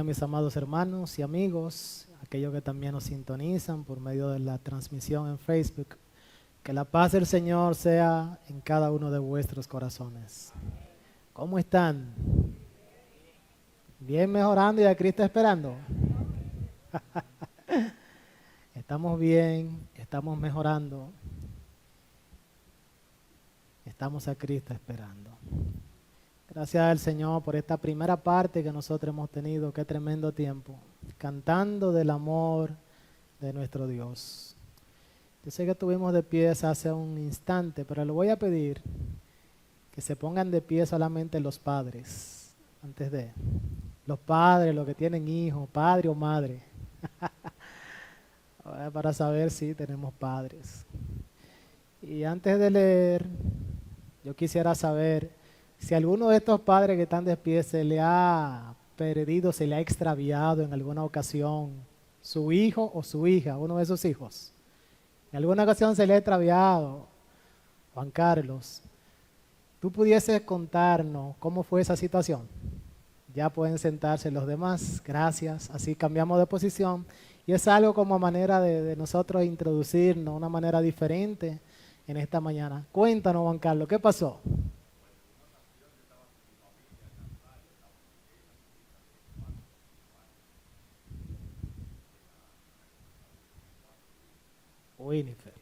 mis amados hermanos y amigos, aquellos que también nos sintonizan por medio de la transmisión en Facebook. Que la paz del Señor sea en cada uno de vuestros corazones. ¿Cómo están? ¿Bien mejorando y a Cristo esperando? Estamos bien, estamos mejorando. Estamos a Cristo esperando. Gracias al Señor por esta primera parte que nosotros hemos tenido. Qué tremendo tiempo. Cantando del amor de nuestro Dios. Yo sé que estuvimos de pie hace un instante, pero le voy a pedir que se pongan de pie solamente los padres. Antes de los padres, los que tienen hijos, padre o madre. Para saber si tenemos padres. Y antes de leer, yo quisiera saber si alguno de estos padres que están de pie se le ha perdido, se le ha extraviado en alguna ocasión su hijo o su hija, uno de sus hijos. En alguna ocasión se le ha extraviado. Juan Carlos, ¿tú pudieses contarnos cómo fue esa situación? Ya pueden sentarse los demás, gracias. Así cambiamos de posición y es algo como manera de nosotros introducirnos, una manera diferente en esta mañana. Cuéntanos, Juan Carlos, ¿qué pasó? Winifred.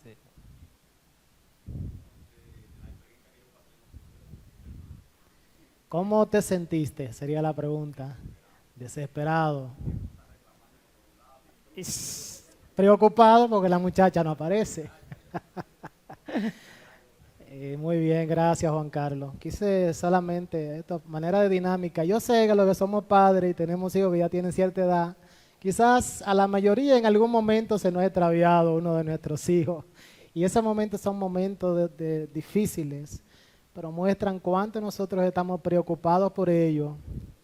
Sí. ¿Cómo te sentiste? Sería la pregunta. Desesperado. Preocupado porque la muchacha no aparece. Muy bien, gracias Juan Carlos. Quise solamente, esta manera de dinámica. Yo sé que los que somos padres y tenemos hijos que ya tienen cierta edad, quizás a la mayoría en algún momento se nos ha extraviado uno de nuestros hijos. Y esos momentos son momentos difíciles, pero muestran cuánto nosotros estamos preocupados por ellos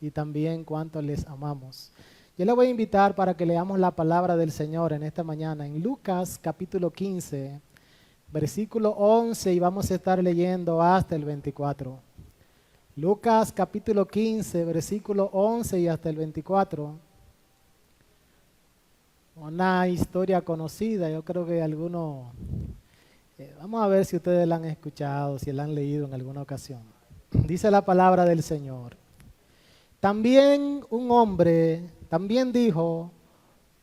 y también cuánto les amamos. Yo les voy a invitar para que leamos la palabra del Señor en esta mañana en Lucas capítulo 15, versículo 11 y vamos a estar leyendo hasta el 24. Lucas capítulo 15, versículo 11 y hasta el 24. Una historia conocida, yo creo que algunos, vamos a ver si ustedes la han escuchado, si la han leído en alguna ocasión. Dice la palabra del Señor. También dijo,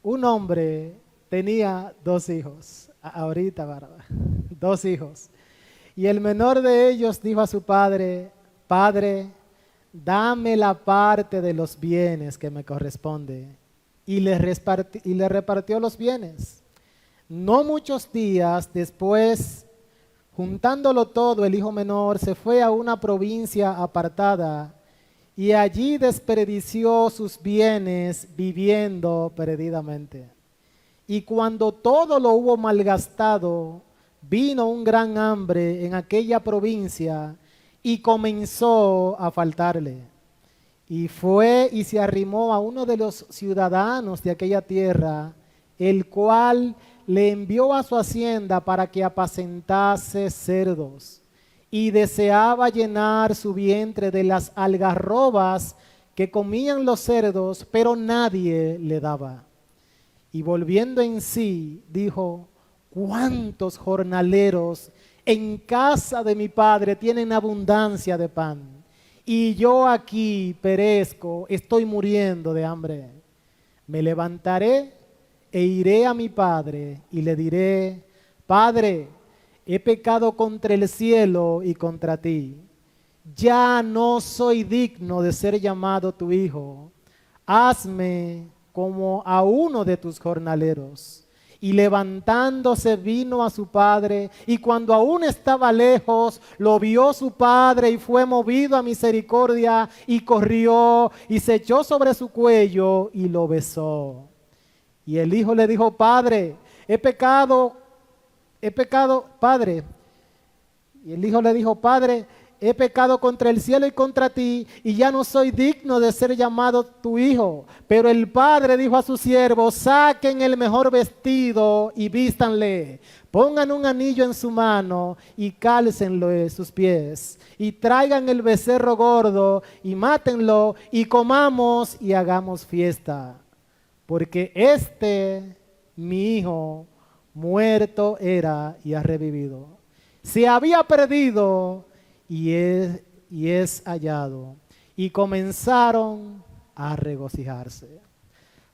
un hombre tenía 2 hijos. Ahorita, ¿verdad? 2 hijos. Y el menor de ellos dijo a su padre, Padre, dame la parte de los bienes que me corresponde. Y le repartió los bienes. No muchos días después, juntándolo todo, el hijo menor se fue a una provincia apartada y allí desperdició sus bienes viviendo perdidamente. Y cuando todo lo hubo malgastado, vino un gran hambre en aquella provincia y comenzó a faltarle. Y fue y se arrimó a uno de los ciudadanos de aquella tierra, el cual le envió a su hacienda para que apacentase cerdos. Y deseaba llenar su vientre de las algarrobas que comían los cerdos, pero nadie le daba. Y volviendo en sí, dijo, ¿cuántos jornaleros en casa de mi padre tienen abundancia de pan? Y yo aquí perezco, estoy muriendo de hambre. Me levantaré e iré a mi padre y le diré, Padre, he pecado contra el cielo y contra ti. Ya no soy digno de ser llamado tu hijo. Hazme como a uno de tus jornaleros. Y levantándose vino a su padre, y cuando aún estaba lejos, lo vio su padre y fue movido a misericordia, y corrió y se echó sobre su cuello y lo besó. Y el hijo le dijo, Padre, he pecado he pecado, Padre. Y el hijo le dijo, Padre, he pecado contra el cielo y contra ti, y ya no soy digno de ser llamado tu hijo. Pero el padre dijo a sus siervos, saquen el mejor vestido y vístanle. Pongan un anillo en su mano y cálcenlo en sus pies. Y traigan el becerro gordo y mátenlo y comamos y hagamos fiesta. Porque mi hijo, muerto era y ha revivido. Se había perdido y es hallado. Y comenzaron a regocijarse.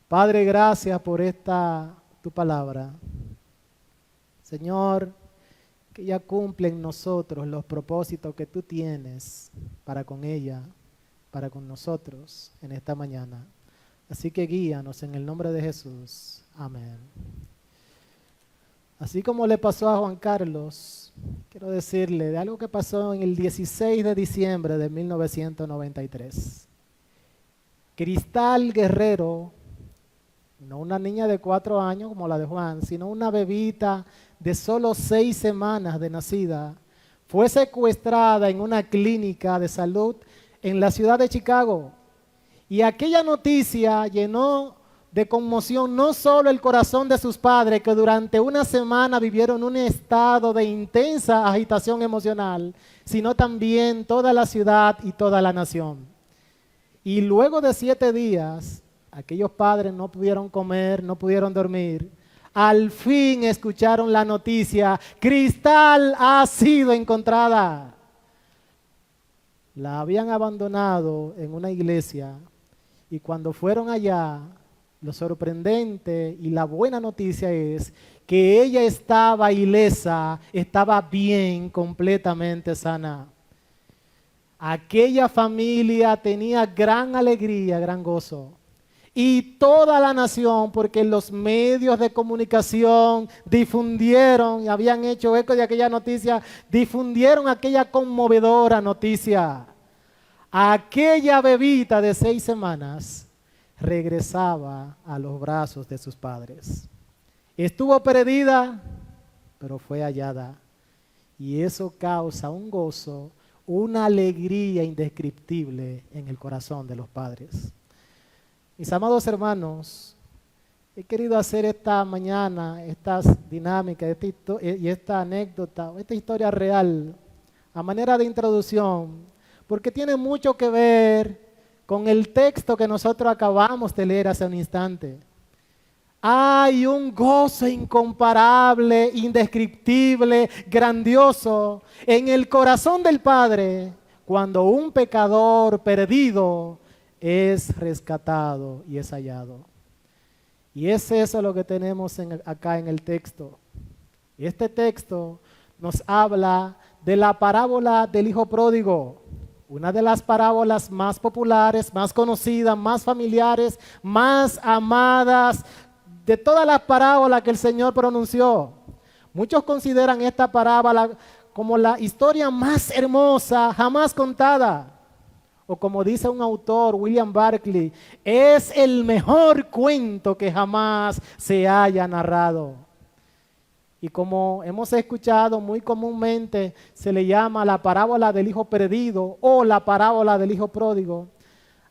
Padre, gracias por tu palabra. Señor, que ella cumple en nosotros los propósitos que tú tienes para con ella, para con nosotros en esta mañana. Así que guíanos en el nombre de Jesús. Amén. Así como le pasó a Juan Carlos, quiero decirle de algo que pasó en el 16 de diciembre de 1993. Cristal Guerrero, no una niña de 4 años como la de Juan, sino una bebita de solo 6 semanas de nacida, fue secuestrada en una clínica de salud en la ciudad de Chicago. Y aquella noticia llenó de conmoción no solo el corazón de sus padres, que durante una semana vivieron un estado de intensa agitación emocional, sino también toda la ciudad y toda la nación. Y luego de 7 días, aquellos padres no pudieron comer, no pudieron dormir. Al fin escucharon la noticia, Cristal ha sido encontrada. La habían abandonado en una iglesia y cuando fueron allá, lo sorprendente y la buena noticia es que ella estaba ilesa, estaba bien, completamente sana. Aquella familia tenía gran alegría, gran gozo. Y toda la nación, porque los medios de comunicación difundieron, y habían hecho eco de aquella noticia, difundieron aquella conmovedora noticia. Aquella bebita de 6 semanas regresaba a los brazos de sus padres. Estuvo perdida, pero fue hallada. Y eso causa un gozo, una alegría indescriptible en el corazón de los padres. Mis amados hermanos, he querido hacer esta mañana estas dinámicas y esta anécdota, esta historia real, a manera de introducción, porque tiene mucho que ver con el texto que nosotros acabamos de leer hace un instante. Hay un gozo incomparable, indescriptible, grandioso en el corazón del Padre cuando un pecador perdido es rescatado y es hallado. Y es eso lo que tenemos acá en el texto. Y este texto nos habla de la parábola del hijo pródigo, una de las parábolas más populares, más conocidas, más familiares, más amadas de todas las parábolas que el Señor pronunció. Muchos consideran esta parábola como la historia más hermosa jamás contada. O como dice un autor, William Barclay, es el mejor cuento que jamás se haya narrado. Y como hemos escuchado, muy comúnmente se le llama la parábola del hijo perdido o la parábola del hijo pródigo.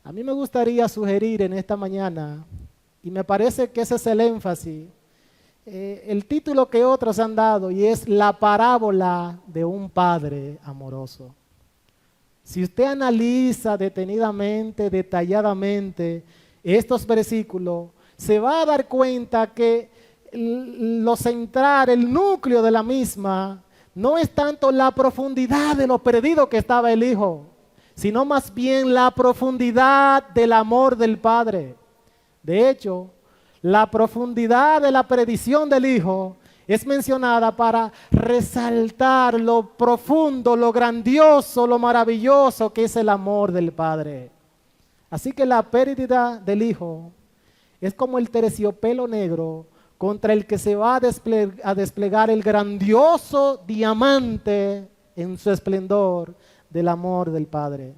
A mí me gustaría sugerir en esta mañana, y me parece que ese es el énfasis, el título que otros han dado, y es la parábola de un padre amoroso. Si usted analiza detenidamente, detalladamente estos versículos, se va a dar cuenta que lo central, el núcleo de la misma, no es tanto la profundidad de lo perdido que estaba el hijo, sino más bien la profundidad del amor del Padre. De hecho, la profundidad de la perdición del hijo es mencionada para resaltar lo profundo, lo grandioso, lo maravilloso que es el amor del Padre. Así que la pérdida del hijo es como el terciopelo negro contra el que se va a desplegar el grandioso diamante en su esplendor del amor del Padre.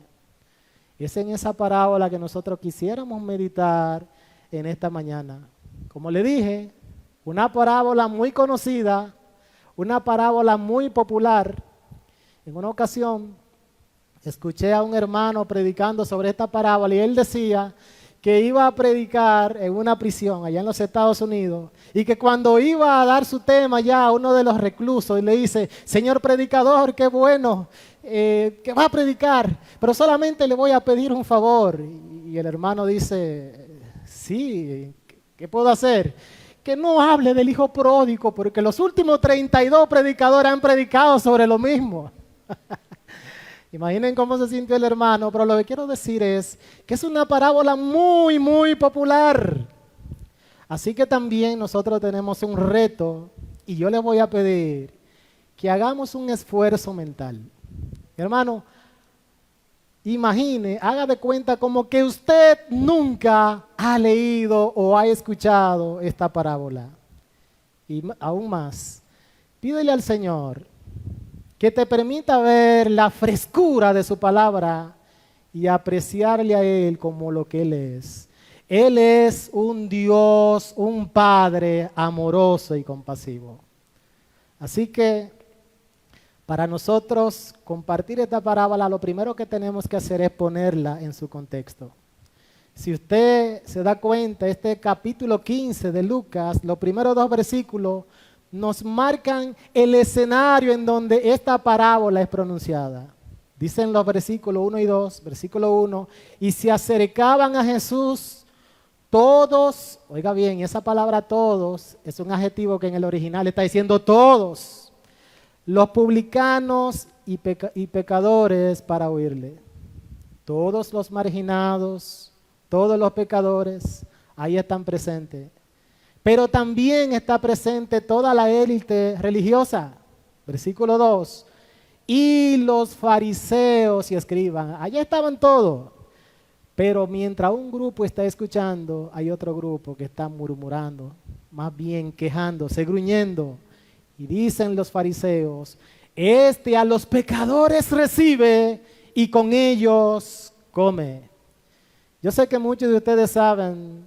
Es en esa parábola que nosotros quisiéramos meditar en esta mañana. Como le dije, una parábola muy conocida, una parábola muy popular. En una ocasión escuché a un hermano predicando sobre esta parábola y él decía que iba a predicar en una prisión allá en los Estados Unidos y que cuando iba a dar su tema ya a uno de los reclusos y le dice, señor predicador, qué bueno que va a predicar, pero solamente le voy a pedir un favor. Y el hermano dice, sí, ¿qué puedo hacer? Que no hable del hijo pródigo, porque los últimos 32 predicadores han predicado sobre lo mismo. Imaginen cómo se sintió el hermano, pero lo que quiero decir es que es una parábola muy, muy popular. Así que también nosotros tenemos un reto y yo les voy a pedir que hagamos un esfuerzo mental. Hermano, imagine, haga de cuenta como que usted nunca ha leído o ha escuchado esta parábola. Y aún más, pídele al Señor que te permita ver la frescura de su palabra y apreciarle a Él como lo que Él es. Él es un Dios, un Padre amoroso y compasivo. Así que para nosotros compartir esta parábola, lo primero que tenemos que hacer es ponerla en su contexto. Si usted se da cuenta, este capítulo 15 de Lucas, los primeros 2 versículos, nos marcan el escenario en donde esta parábola es pronunciada. Dicen los versículos 1 y 2, versículo 1, y se acercaban a Jesús todos, oiga bien, esa palabra todos es un adjetivo que en el original está diciendo todos, los publicanos y pecadores para oírle. Todos los marginados, todos los pecadores, ahí están presentes. Pero también está presente toda la élite religiosa. Versículo 2. Y los fariseos y escribas. Allá estaban todos. Pero mientras un grupo está escuchando, hay otro grupo que está murmurando, más bien quejándose, gruñendo. Y dicen los fariseos, este a los pecadores recibe y con ellos come. Yo sé que muchos de ustedes saben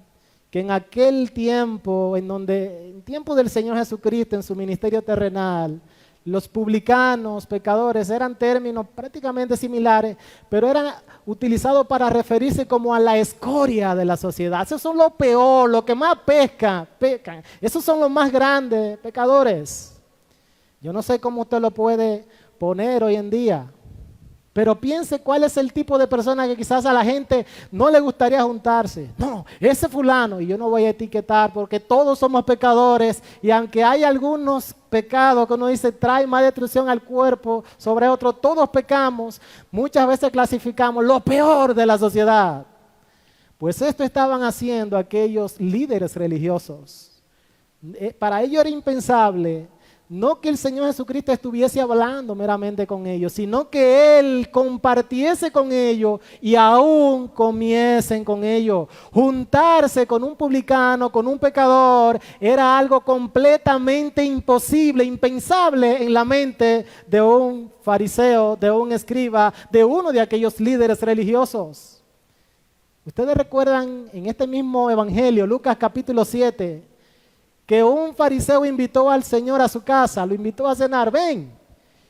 que en aquel tiempo, en tiempo del Señor Jesucristo, en su ministerio terrenal, los publicanos, pecadores, eran términos prácticamente similares, pero eran utilizados para referirse como a la escoria de la sociedad. Esos son los peor, los que más pecan. Esos son los más grandes pecadores. Yo no sé cómo usted lo puede poner hoy en día, pero piense cuál es el tipo de persona que quizás a la gente no le gustaría juntarse. No, ese fulano, y yo no voy a etiquetar porque todos somos pecadores y aunque hay algunos pecados que uno dice trae más destrucción al cuerpo sobre otro, todos pecamos, muchas veces clasificamos lo peor de la sociedad. Pues esto estaban haciendo aquellos líderes religiosos. Para ellos era impensable no que el Señor Jesucristo estuviese hablando meramente con ellos, sino que Él compartiese con ellos y aún comiesen con ellos. Juntarse con un publicano, con un pecador, era algo completamente imposible, impensable en la mente de un fariseo, de un escriba, de uno de aquellos líderes religiosos. Ustedes recuerdan en este mismo evangelio, Lucas capítulo 7, que un fariseo invitó al Señor a su casa, lo invitó a cenar, ven.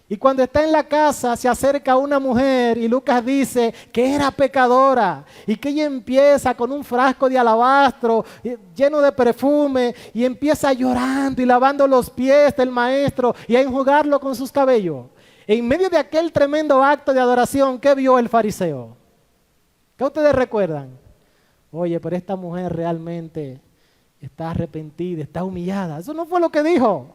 Y cuando está en la casa se acerca una mujer y Lucas dice que era pecadora y que ella empieza con un frasco de alabastro lleno de perfume y empieza llorando y lavando los pies del maestro y a enjugarlo con sus cabellos. En medio de aquel tremendo acto de adoración, ¿qué vio el fariseo? ¿Qué ustedes recuerdan? Oye, pero esta mujer realmente está arrepentida, está humillada. Eso no fue lo que dijo.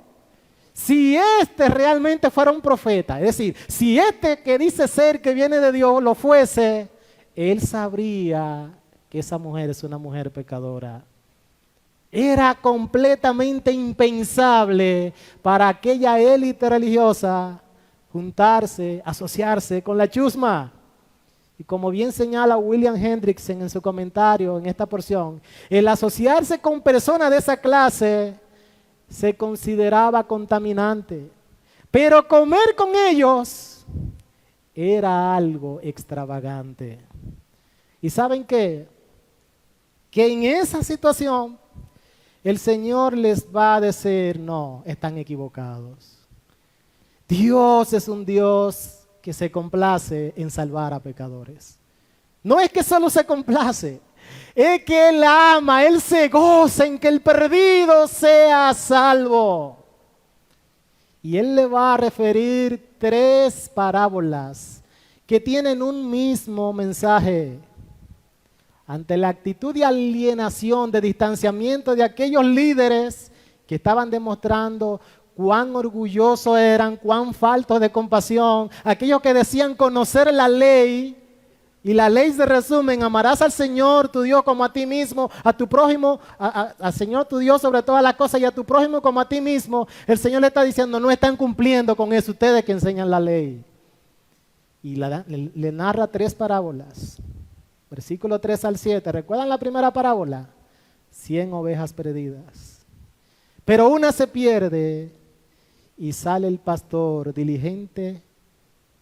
Si este realmente fuera un profeta, es decir, si este que dice ser que viene de Dios lo fuese, él sabría que esa mujer es una mujer pecadora. Era completamente impensable para aquella élite religiosa juntarse, asociarse con la chusma. Y como bien señala William Hendrickson en su comentario en esta porción, el asociarse con personas de esa clase se consideraba contaminante, pero comer con ellos era algo extravagante. ¿Y saben qué? Que en esa situación el Señor les va a decir, no, están equivocados. Dios es un Dios que se complace en salvar a pecadores. No es que solo se complace, es que Él ama, Él se goza en que el perdido sea salvo. Y Él le va a referir 3 parábolas que tienen un mismo mensaje. Ante la actitud de alienación, de distanciamiento de aquellos líderes que estaban demostrando cuán orgullosos eran, cuán faltos de compasión, aquellos que decían conocer la ley, y la ley se resume en amarás al Señor tu Dios como a ti mismo, a tu prójimo, al Señor tu Dios sobre todas las cosas y a tu prójimo como a ti mismo. El Señor le está diciendo, no están cumpliendo con eso ustedes que enseñan la ley. Y le narra 3 parábolas, versículo 3 al 7. ¿Recuerdan la primera parábola? 100 ovejas perdidas. Pero una se pierde y sale el pastor diligente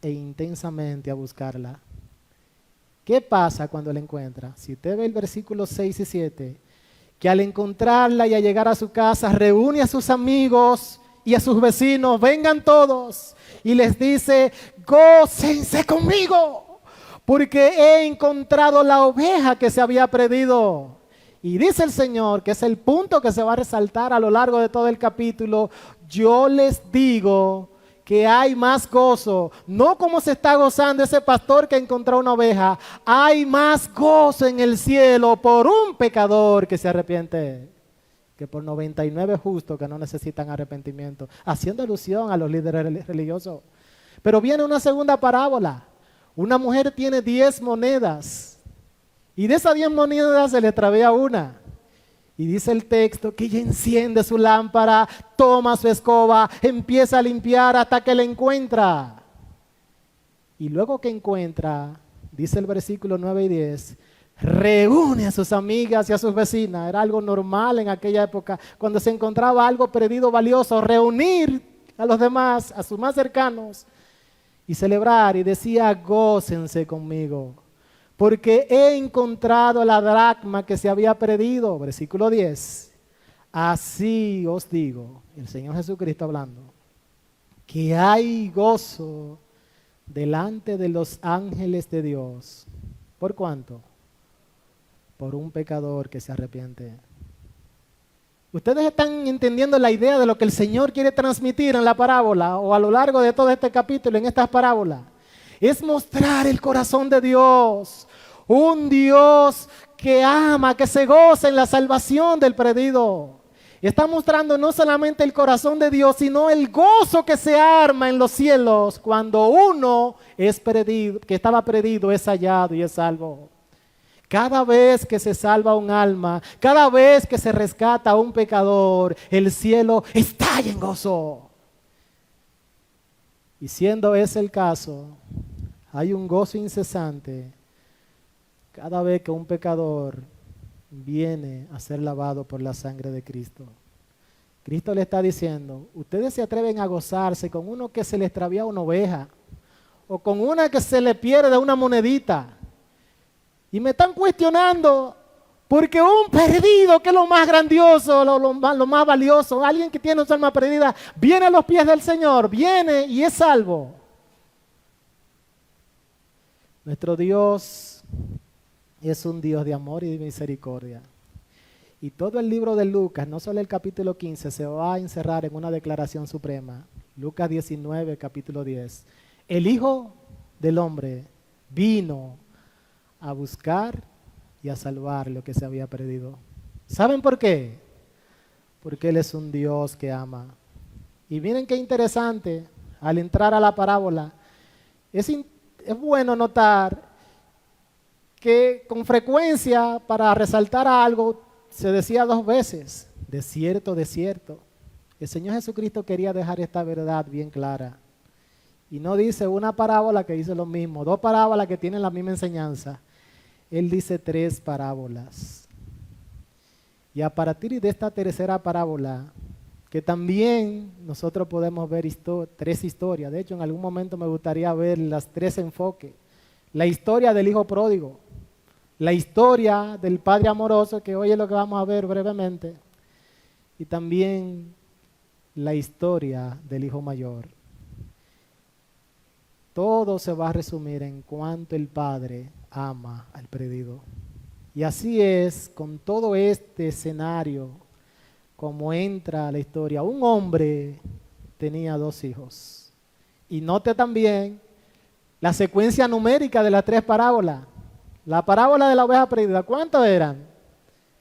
e intensamente a buscarla. ¿Qué pasa cuando la encuentra? Si usted ve el versículo 6 y 7, que al encontrarla y a llegar a su casa, reúne a sus amigos y a sus vecinos, vengan todos, y les dice, gócense conmigo, porque he encontrado la oveja que se había perdido. Y dice el Señor, que es el punto que se va a resaltar a lo largo de todo el capítulo, yo les digo que hay más gozo, no como se está gozando ese pastor que encontró una oveja, hay más gozo en el cielo por un pecador que se arrepiente, que por 99 justos que no necesitan arrepentimiento, haciendo alusión a los líderes religiosos. Pero viene una segunda parábola, una mujer tiene 10 monedas, y de esas 10 monedas se le extravía una. Y dice el texto que ella enciende su lámpara, toma su escoba, empieza a limpiar hasta que la encuentra. Y luego que encuentra, dice el versículo 9 y 10, reúne a sus amigas y a sus vecinas. Era algo normal en aquella época, cuando se encontraba algo perdido, valioso, reunir a los demás, a sus más cercanos, y celebrar. Y decía, gócense conmigo, porque he encontrado la dracma que se había perdido. Versículo 10. Así os digo, el Señor Jesucristo hablando, que hay gozo delante de los ángeles de Dios. ¿Por cuánto? Por un pecador que se arrepiente. ¿Ustedes están entendiendo la idea de lo que el Señor quiere transmitir en la parábola o a lo largo de todo este capítulo, en estas parábolas? Es mostrar el corazón de Dios, un Dios que ama, que se goza en la salvación del perdido. Está mostrando no solamente el corazón de Dios, sino el gozo que se arma en los cielos cuando uno es perdido, que estaba perdido, es hallado y es salvo. Cada vez que se salva un alma, cada vez que se rescata a un pecador, el cielo estalla en gozo. Y siendo ese el caso, hay un gozo incesante cada vez que un pecador viene a ser lavado por la sangre de Cristo. Cristo le está diciendo, ustedes se atreven a gozarse con uno que se le extravía una oveja o con una que se le pierde una monedita. Y me están cuestionando porque un perdido, que es lo más grandioso, lo más valioso, alguien que tiene su alma perdida, viene a los pies del Señor, viene y es salvo. Nuestro Dios es un Dios de amor y de misericordia. Y todo el libro de Lucas, no solo el capítulo 15, se va a encerrar en una declaración suprema. Lucas 19, capítulo 10. El Hijo del Hombre vino a buscar y a salvar lo que se había perdido. ¿Saben por qué? Porque Él es un Dios que ama. Y miren qué interesante, al entrar a la parábola, es bueno notar que con frecuencia para resaltar algo se decía 2 veces, de cierto, de cierto. El Señor Jesucristo quería dejar esta verdad bien clara. Y no dice una parábola que dice lo mismo, 2 parábolas que tienen la misma enseñanza. Él dice 3 parábolas. Y a partir de esta tercera parábola, que también nosotros podemos ver 3 historias. De hecho, en algún momento me gustaría ver las 3 enfoques. La historia del hijo pródigo, la historia del padre amoroso, que hoy es lo que vamos a ver brevemente, y también la historia del hijo mayor. todo se va a resumir en cuánto el Padre ama al perdido. Y así es con todo este escenario, como entra la historia. Un hombre tenía 2 hijos. Y note también la secuencia numérica de las 3 parábolas. La parábola de la oveja perdida, ¿cuántos eran?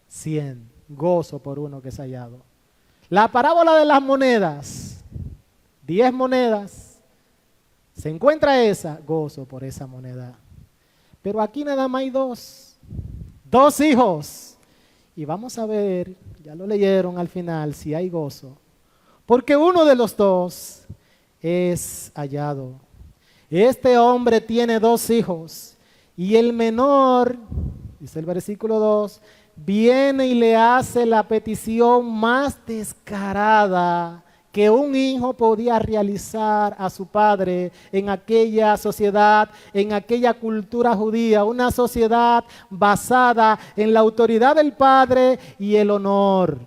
100. Gozo por uno que es hallado. La parábola de las monedas, 10 monedas. Se encuentra esa, gozo por esa moneda. Pero aquí nada más hay 2 hijos. Y vamos a ver, ya lo leyeron al final, si hay gozo. Porque uno de los 2 es hallado. Este hombre tiene 2 hijos. Y el menor, dice el versículo 2, viene y le hace la petición más descarada que un hijo podía realizar a su padre en aquella sociedad, en aquella cultura judía, una sociedad basada en la autoridad del padre y el honor.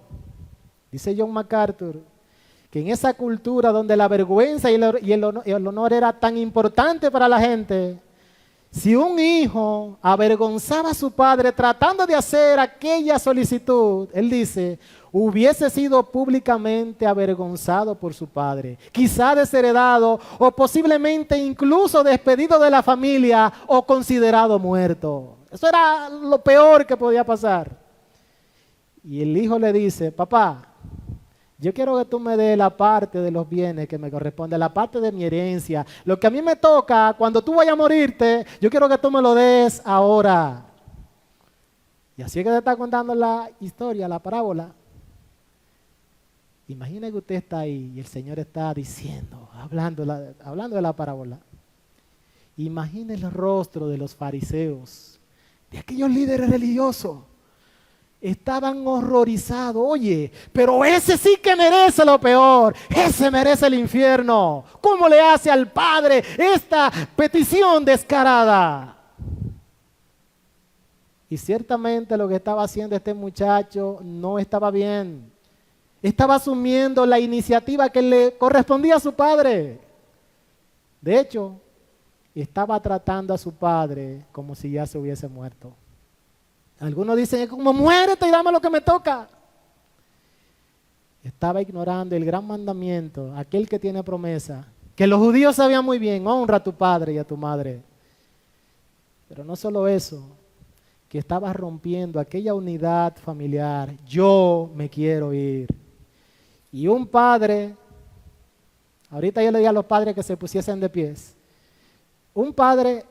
Dice John MacArthur que en esa cultura donde la vergüenza y el honor era tan importante para la gente, si un hijo avergonzaba a su padre tratando de hacer aquella solicitud, él dice, hubiese sido públicamente avergonzado por su padre, quizá desheredado o posiblemente incluso despedido de la familia o considerado muerto. Eso era lo peor que podía pasar. Y el hijo le dice, papá, yo quiero que tú me des la parte de los bienes que me corresponde, la parte de mi herencia. Lo que a mí me toca, cuando tú vayas a morirte, yo quiero que tú me lo des ahora. Y así es que te está contando la historia, la parábola. Imagine que usted está ahí y el Señor está diciendo, hablando de la parábola. Imagine el rostro de los fariseos, de aquellos líderes religiosos. Estaban horrorizados. Oye, pero ese sí que merece lo peor. Ese merece el infierno. ¿Cómo le hace al Padre esta petición descarada? Y ciertamente lo que estaba haciendo este muchacho no estaba bien. Estaba asumiendo la iniciativa que le correspondía a su padre. De hecho, estaba tratando a su padre como si ya se hubiese muerto. Algunos dicen, es como muérete y dame lo que me toca. Estaba ignorando el gran mandamiento, aquel que tiene promesa, que los judíos sabían muy bien, honra a tu padre y a tu madre. Pero no solo eso, que estaba rompiendo aquella unidad familiar. Yo me quiero ir. Y un padre, ahorita yo le digo a los padres que se pusiesen de pies, un padre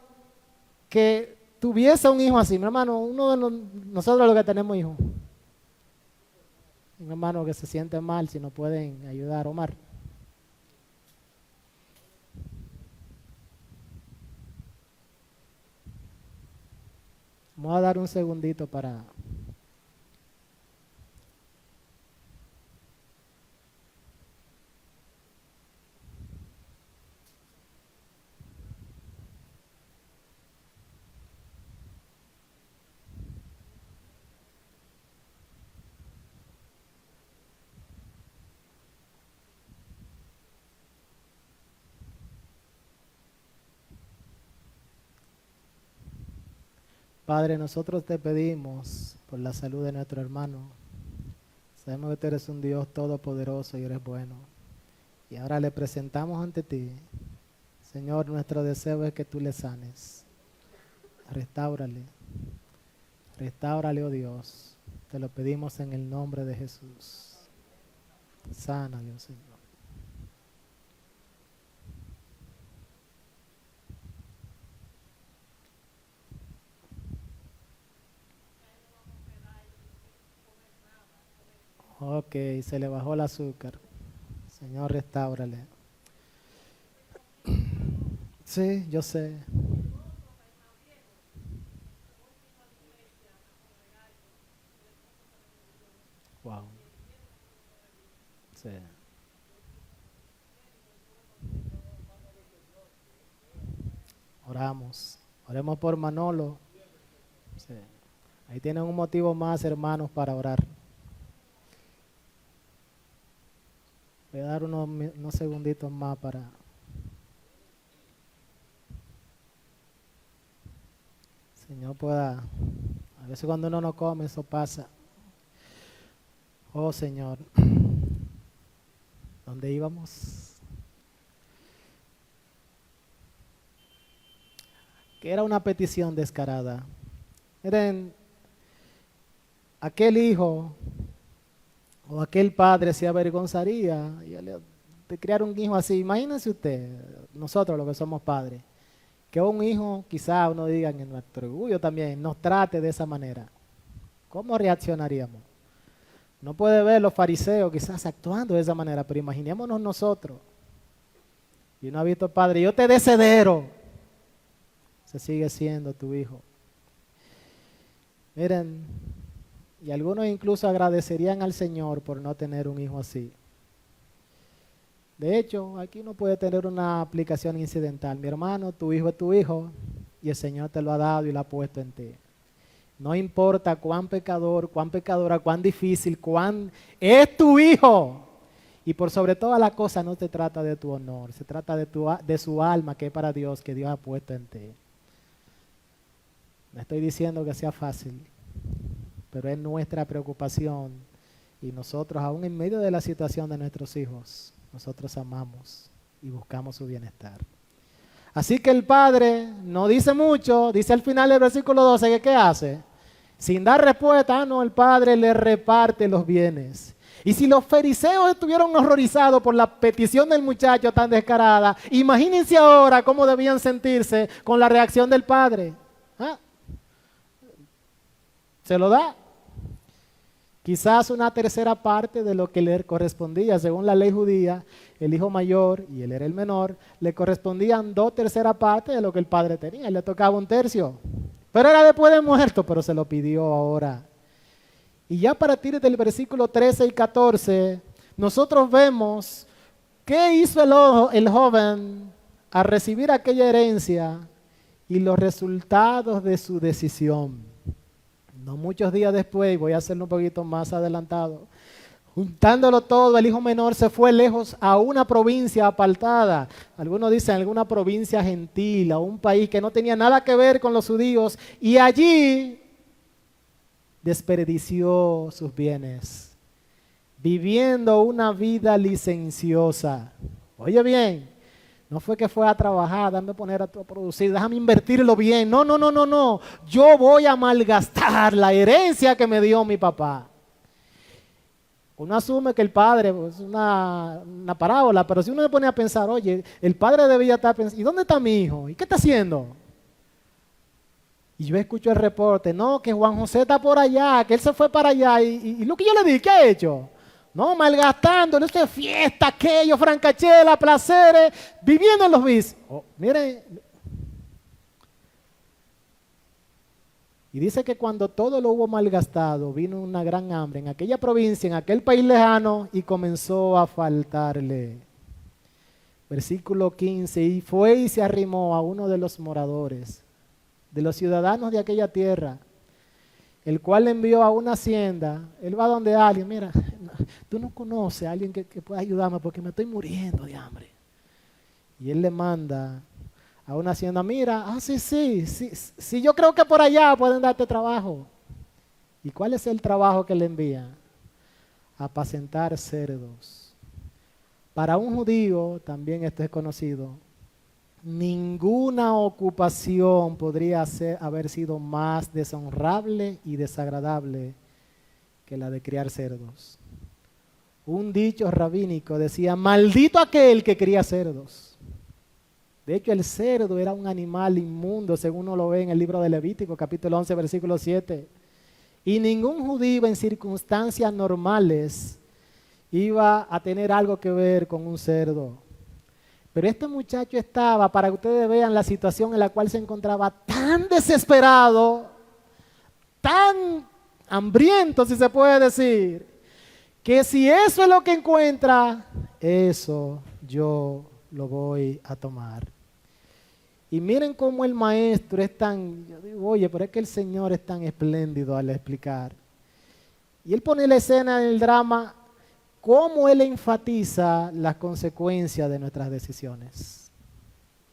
que tuviese un hijo así, mi hermano, uno de nosotros los que tenemos hijos, un hermano que se siente mal, si nos pueden ayudar, Omar. Vamos a dar un segundito para... Padre, nosotros te pedimos por la salud de nuestro hermano. Sabemos que tú eres un Dios todopoderoso y eres bueno. Y ahora le presentamos ante ti. Señor, nuestro deseo es que tú le sanes. Restáurale. Restáurale, oh Dios. Te lo pedimos en el nombre de Jesús. Sana, Dios, Señor. Ok, se le bajó el azúcar. Señor, restáurale. Sí, yo sé. Wow. Sí. Oramos. Oremos por Manolo. Sí. Ahí tienen un motivo más, hermanos, para orar. Voy a dar unos segunditos más para... Señor pueda, a veces cuando uno no come eso pasa. Oh Señor, ¿dónde íbamos? Que era una petición descarada. Miren, aquel hijo o aquel padre se avergonzaría de criar un hijo así. Imagínense usted, nosotros los que somos padres, que un hijo, quizá uno diga en nuestro orgullo también, nos trate de esa manera. ¿Cómo reaccionaríamos? No puede ver los fariseos quizás actuando de esa manera, pero imaginémonos nosotros. Y uno ha visto, padre, yo te desedero. Se sigue siendo tu hijo. Miren, y algunos incluso agradecerían al Señor por no tener un hijo así. De hecho, aquí uno puede tener una aplicación incidental. Mi hermano, tu hijo es tu hijo y el Señor te lo ha dado y lo ha puesto en ti. No importa cuán pecador, cuán pecadora, cuán difícil, es tu hijo. Y por sobre todas las cosas no se trata de tu honor, se trata de su alma que es para Dios, que Dios ha puesto en ti. No estoy diciendo que sea fácil, pero es nuestra preocupación y nosotros, aún en medio de la situación de nuestros hijos, nosotros amamos y buscamos su bienestar. Así que el padre no dice mucho, dice al final del versículo 12 que ¿qué hace? Sin dar respuesta, no, el padre le reparte los bienes. Y si los fariseos estuvieron horrorizados por la petición del muchacho tan descarada, imagínense ahora cómo debían sentirse con la reacción del padre. ¿Ah? Se lo da. Quizás una tercera parte de lo que le correspondía, según la ley judía, el hijo mayor, y él era el menor, le correspondían 2/3 partes de lo que el padre tenía, le tocaba 1/3. Pero era después de muerto, pero se lo pidió ahora. Y ya a partir del versículo 13 y 14, nosotros vemos qué hizo el joven al recibir aquella herencia y los resultados de su decisión. No muchos días después, y voy a hacerlo un poquito más adelantado, juntándolo todo, el hijo menor se fue lejos a una provincia apartada. Algunos dicen alguna provincia gentil, a un país que no tenía nada que ver con los judíos, y allí desperdició sus bienes, viviendo una vida licenciosa. Oye bien, no fue que fue a trabajar, déjame poner a producir, déjame invertirlo bien. No, no, no, no, no. Yo voy a malgastar la herencia que me dio mi papá. Uno asume que el padre es una parábola, pero si uno se pone a pensar, oye, el padre debía estar pensando, ¿y dónde está mi hijo? ¿Y qué está haciendo? Y yo escucho el reporte, no, que Juan José está por allá, que él se fue para allá. Y lo que yo le di, ¿qué ha hecho? No, malgastando, no sé, fiesta, aquello, francachela, placeres, viviendo en los vicios. Oh, miren. Y dice que cuando todo lo hubo malgastado, vino una gran hambre en aquella provincia, en aquel país lejano, y comenzó a faltarle. Versículo 15, y fue y se arrimó a uno de los moradores, de los ciudadanos de aquella tierra, el cual le envió a una hacienda. Él va donde alguien, mira, tú no conoces a alguien que pueda ayudarme porque me estoy muriendo de hambre. Y él le manda a una hacienda, mira, sí, yo creo que por allá pueden darte trabajo. ¿Y cuál es el trabajo que le envía? Apacentar cerdos. Para un judío, también esto es conocido, ninguna ocupación podría haber sido más deshonrable y desagradable que la de criar cerdos. Un dicho rabínico decía, maldito aquel que cría cerdos. De hecho, el cerdo era un animal inmundo, según uno lo ve en el libro de Levítico, capítulo 11, versículo 7. Y ningún judío en circunstancias normales iba a tener algo que ver con un cerdo. Pero este muchacho estaba, para que ustedes vean la situación en la cual se encontraba, tan desesperado, tan hambriento, si se puede decir, que si eso es lo que encuentra, eso yo lo voy a tomar. Y miren cómo el maestro es tan, yo digo, oye, pero es que el Señor es tan espléndido al explicar. Y él pone la escena en el drama, cómo él enfatiza las consecuencias de nuestras decisiones.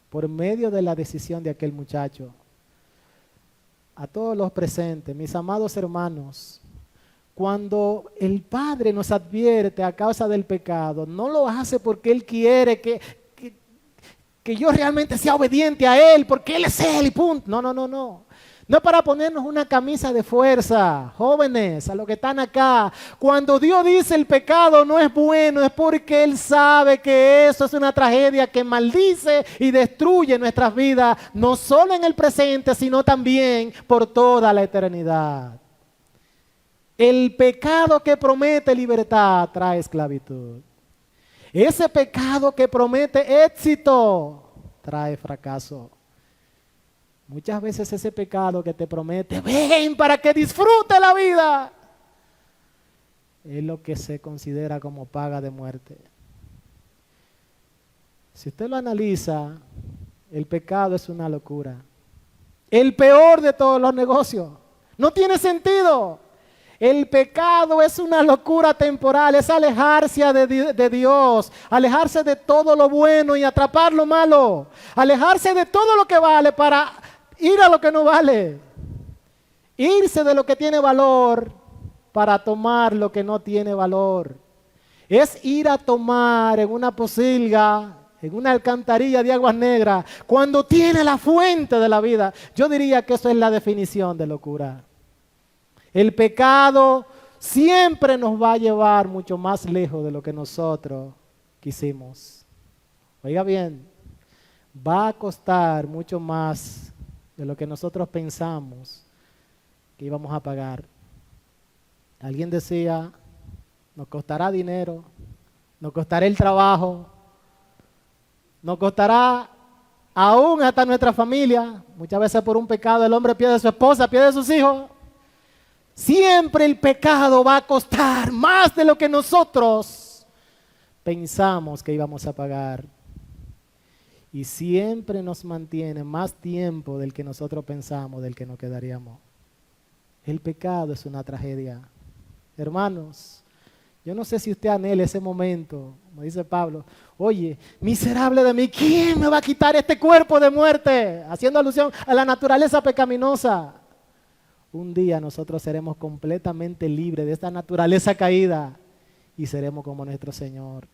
Por medio de la decisión de aquel muchacho. a todos los presentes, mis amados hermanos, cuando el Padre nos advierte a causa del pecado, no lo hace porque Él quiere que yo realmente sea obediente a Él, porque Él es Él y punto. No, no, no, no. No es para ponernos una camisa de fuerza, jóvenes, a los que están acá. Cuando Dios dice el pecado no es bueno, es porque Él sabe que eso es una tragedia que maldice y destruye nuestras vidas, no solo en el presente, sino también por toda la eternidad. El pecado que promete libertad trae esclavitud. Ese pecado que promete éxito trae fracaso. Muchas veces ese pecado que te promete, ven para que disfrute la vida, es lo que se considera como paga de muerte. Si usted lo analiza, el pecado es una locura. El peor de todos los negocios. No tiene sentido. El pecado es una locura temporal, es alejarse de Dios, alejarse de todo lo bueno y atrapar lo malo, alejarse de todo lo que vale para ir a lo que no vale, irse de lo que tiene valor para tomar lo que no tiene valor. Es ir a tomar en una pocilga, en una alcantarilla de aguas negras, cuando tiene la fuente de la vida. Yo diría que eso es la definición de locura. El pecado siempre nos va a llevar mucho más lejos de lo que nosotros quisimos. Oiga bien, va a costar mucho más de lo que nosotros pensamos que íbamos a pagar. Alguien decía, nos costará dinero, nos costará el trabajo, nos costará aún hasta nuestra familia. Muchas veces por un pecado el hombre pierde a su esposa, pierde a sus hijos. Siempre el pecado va a costar más de lo que nosotros pensamos que íbamos a pagar. Y siempre nos mantiene más tiempo del que nosotros pensamos, del que nos quedaríamos. El pecado es una tragedia. Hermanos, yo no sé si usted anhela ese momento, como dice Pablo, oye, miserable de mí, ¿quién me va a quitar este cuerpo de muerte? Haciendo alusión a la naturaleza pecaminosa. Un día nosotros seremos completamente libres de esta naturaleza caída y seremos como nuestro Señor.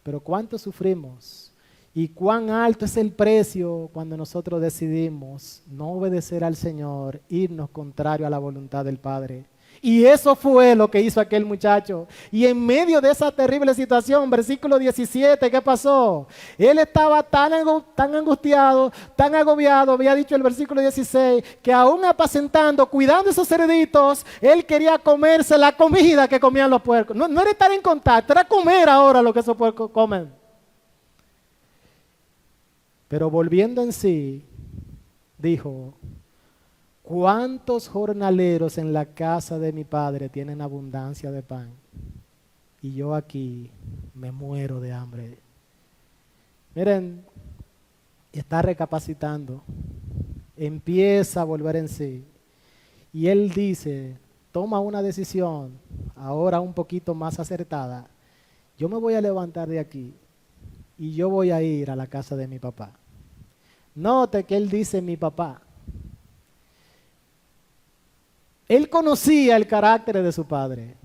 Pero ¿cuánto sufrimos? ¿Y cuán alto es el precio cuando nosotros decidimos no obedecer al Señor, irnos contrario a la voluntad del Padre? Y eso fue lo que hizo aquel muchacho. Y en medio de esa terrible situación, versículo 17, ¿qué pasó? Él estaba tan angustiado, tan agobiado, había dicho el versículo 16, que aún apacentando, cuidando esos cerditos, él quería comerse la comida que comían los puercos. No era estar en contacto, era comer ahora lo que esos puercos comen. Pero volviendo en sí, dijo, ¿cuántos jornaleros en la casa de mi padre tienen abundancia de pan? Y yo aquí me muero de hambre. Miren, está recapacitando, empieza a volver en sí. Y él dice, toma una decisión, ahora un poquito más acertada. Yo me voy a levantar de aquí y yo voy a ir a la casa de mi papá. Note que él dice mi papá. Él conocía el carácter de su padre.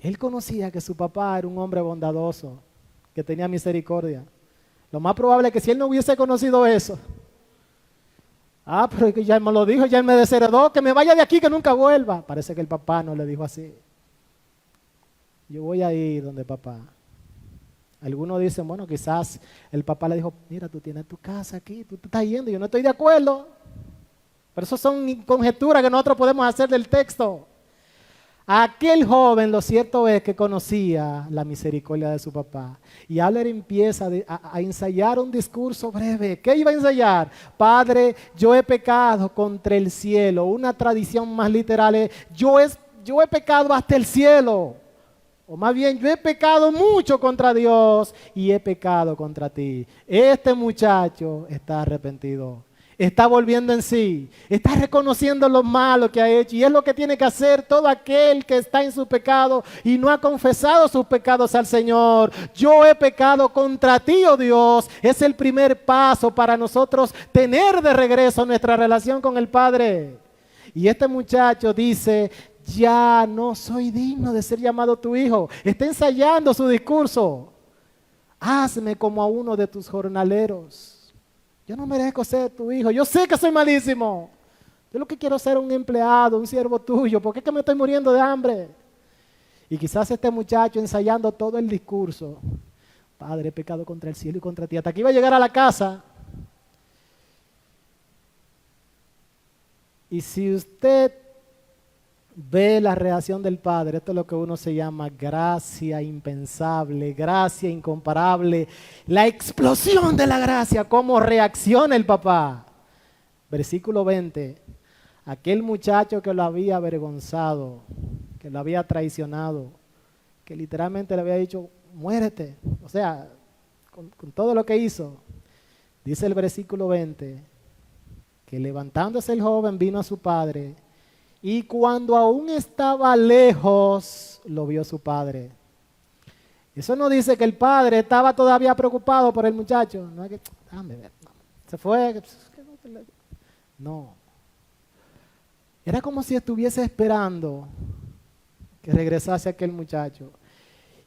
Él conocía que su papá era un hombre bondadoso, que tenía misericordia. Lo más probable es que si él no hubiese conocido eso, pero es que ya él me lo dijo, ya él me desheredó, que me vaya de aquí, que nunca vuelva. Parece que el papá no le dijo así. Yo voy a ir donde papá. Algunos dicen, bueno, quizás el papá le dijo, mira, tú tienes tu casa aquí, tú te estás yendo, yo no estoy de acuerdo. Pero eso son conjeturas que nosotros podemos hacer del texto. Aquel joven, lo cierto es que conocía la misericordia de su papá. Y Abner empieza a ensayar un discurso breve. ¿Qué iba a ensayar? Padre, yo he pecado contra el cielo. Una tradición más literal es, yo he pecado hasta el cielo. O más bien, yo he pecado mucho contra Dios y he pecado contra ti. Este muchacho está arrepentido. Está volviendo en sí, está reconociendo lo malo que ha hecho y es lo que tiene que hacer todo aquel que está en su pecado y no ha confesado sus pecados al Señor. Yo he pecado contra ti, oh Dios. Es el primer paso para nosotros tener de regreso nuestra relación con el Padre. Y este muchacho dice, ya no soy digno de ser llamado tu hijo. Está ensayando su discurso. Hazme como a uno de tus jornaleros. Yo no merezco ser tu hijo. Yo sé que soy malísimo. Yo lo que quiero es ser un empleado, un siervo tuyo. ¿Por qué es que me estoy muriendo de hambre? Y quizás este muchacho ensayando todo el discurso. Padre, he pecado contra el cielo y contra ti. Hasta que iba a llegar a la casa. Y si usted ve la reacción del Padre, esto es lo que uno se llama gracia impensable, gracia incomparable, la explosión de la gracia, cómo reacciona el papá. Versículo 20, aquel muchacho que lo había avergonzado, que lo había traicionado, que literalmente le había dicho, muérete, o sea, con todo lo que hizo, dice el versículo 20, que levantándose el joven vino a su padre, y cuando aún estaba lejos, lo vio su padre. Eso no dice que el padre estaba todavía preocupado por el muchacho. No es que, déjame ver, no, se fue. No. Era como si estuviese esperando que regresase aquel muchacho.